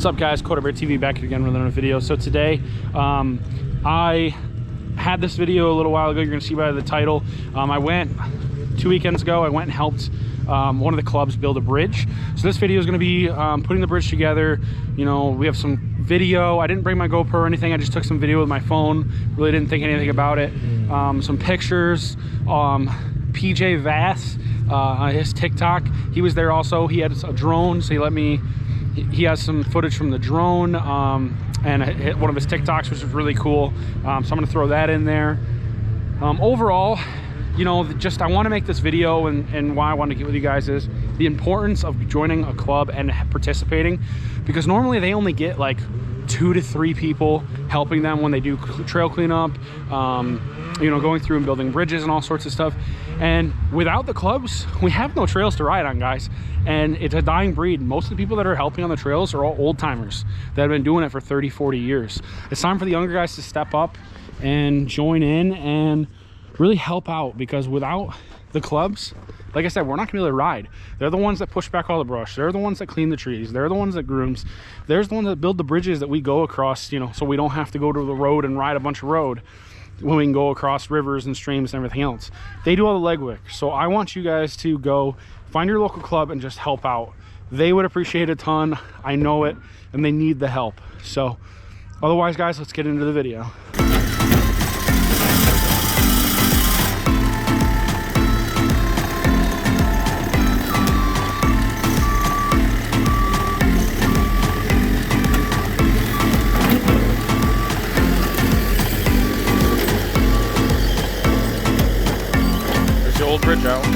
What's up, guys? KotabearTv back again with another video. So today I had this video a little while ago. You're gonna see by the title. I went 2 weekends ago. I went and helped one of the clubs build a bridge. So this video is going to be putting the bridge together. You know, we have some video. I didn't bring my GoPro or anything. I just took some video with my phone. Really didn't think anything about it. Some pictures. PJ Vass, his TikTok, he was there also. He had a drone, so he has some footage from the drone and hit one of his TikToks, which is really cool. So I'm going to throw that in there. Overall, you know, just I want to make this video, and why I want to get with you guys is the importance of joining a club and participating, because normally they only get like 2 to 3 people helping them when they do trail cleanup, you know, going through and building bridges and all sorts of stuff. And without the clubs, we have no trails to ride on, guys. And it's a dying breed. Most of the people that are helping on the trails are all old timers that have been doing it for 30, 40 years. It's time for the younger guys to step up and join in and really help out, because without the clubs, like I said, we're not gonna be able to ride. They're the ones that push back all the brush. They're the ones that clean the trees. They're the ones that grooms. They're the ones that build the bridges that we go across, you know, so we don't have to go to the road and ride a bunch of road when we can go across rivers and streams and everything else. They do all the legwork. So I want you guys to go find your local club and just help out. They would appreciate a ton. I know it, and they need the help. So otherwise, guys, let's get into the video. Old bridge out.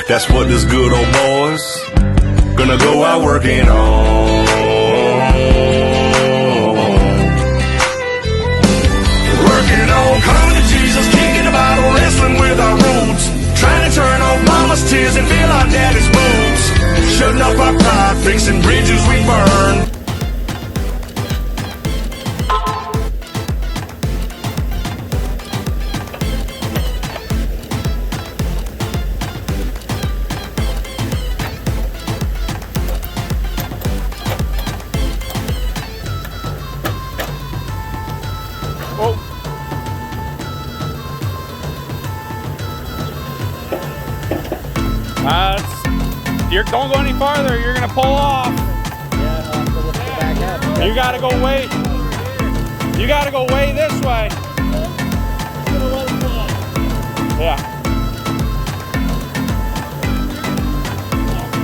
That's what this good old boy's gonna go out working on. Working on, coming to Jesus, kicking the bottle, wrestling with our roots, trying to turn off mama's tears and feel our daddy's boots, shutting up our pride, fixing bridges we burn. Don't go any farther, you're gonna pull off. Yeah, I'll have to lift it back up. You gotta go way. You gotta go way this way. Yeah.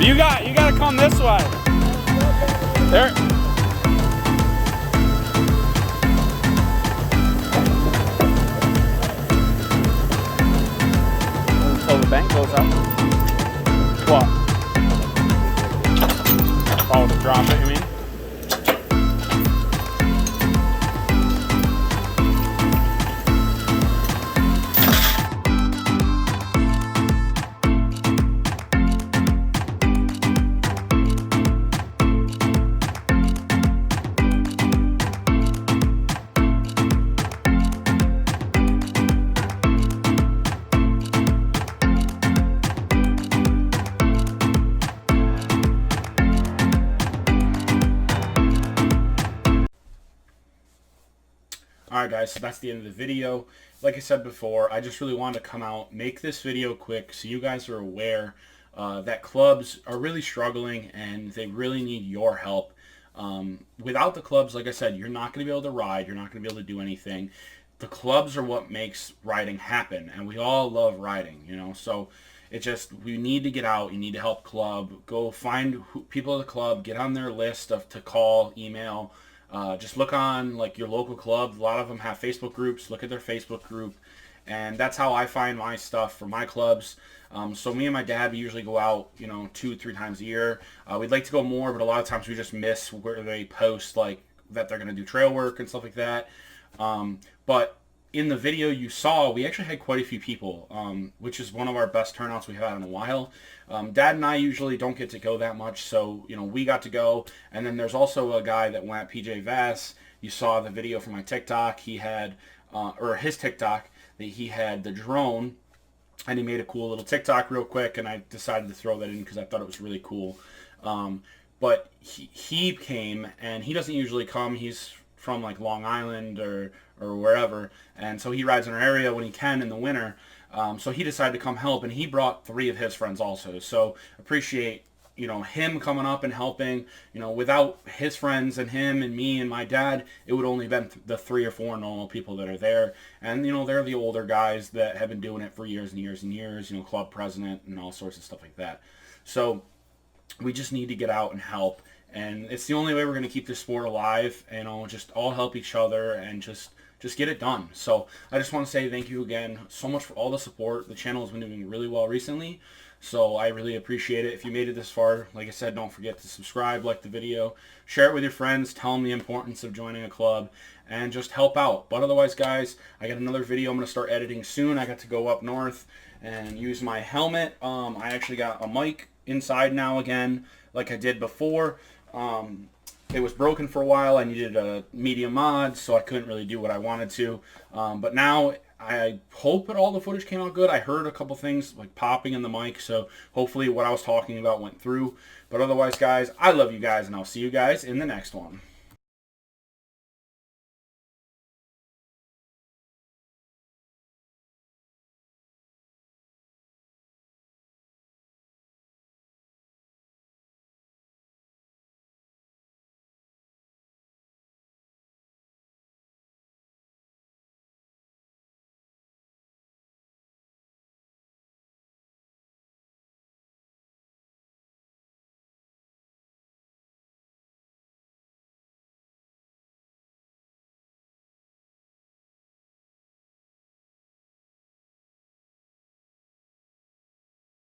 You gotta come this way. There. Until the bank goes up. What? Oh, to drop it, you mean? Alright guys, so that's the end of the video. Like I said before, I just really wanted to come out, make this video quick so you guys are aware that clubs are really struggling and they really need your help. Without the clubs, like I said, you're not going to be able to ride, you're not going to be able to do anything. The clubs are what makes riding happen, and we all love riding, you know, so we need to get out, you need to help club, go find people at the club, get on their list to call, email, just look on like your local club. A lot of them have Facebook groups, look at their Facebook group, and that's how I find my stuff for my clubs. So me and my dad, we usually go out, you know, 2-3 times a year. We'd like to go more, but a lot of times we just miss where they post like that they're going to do trail work and stuff like that. But in the video you saw, we actually had quite a few people, which is one of our best turnouts we've had in a while. Dad and I usually don't get to go that much, so, you know, we got to go. And then there's also a guy that went, PJ Vass. You saw the video from my TikTok. He had, or his TikTok, that he had the drone, and he made a cool little TikTok real quick, and I decided to throw that in because I thought it was really cool. But he came, and he doesn't usually come. He's from like Long Island or wherever, and so he rides in our area when he can in the winter. So he decided to come help, and he brought 3 of his friends also. So appreciate, you know, him coming up and helping. You know, without his friends and him and me and my dad, it would only been the 3 or 4 normal people that are there. And, you know, they're the older guys that have been doing it for years and years and years, you know, club president and all sorts of stuff like that. So we just need to get out and help. And it's the only way we're going to keep this sport alive, you know, just all help each other and just get it done. So I just want to say thank you again so much for all the support. The channel has been doing really well recently, so I really appreciate it. If you made it this far, like I said, don't forget to subscribe, like the video, share it with your friends, tell them the importance of joining a club, and just help out. But otherwise, guys, I got another video I'm going to start editing soon. I got to go up north and use my helmet. I actually got a mic inside now again, like I did before. It was broken for a while. I needed a medium mod, so I couldn't really do what I wanted to. But now I hope that all the footage came out good. I heard a couple things like popping in the mic, so hopefully what I was talking about went through. But otherwise, guys, I love you guys, and I'll see you guys in the next one.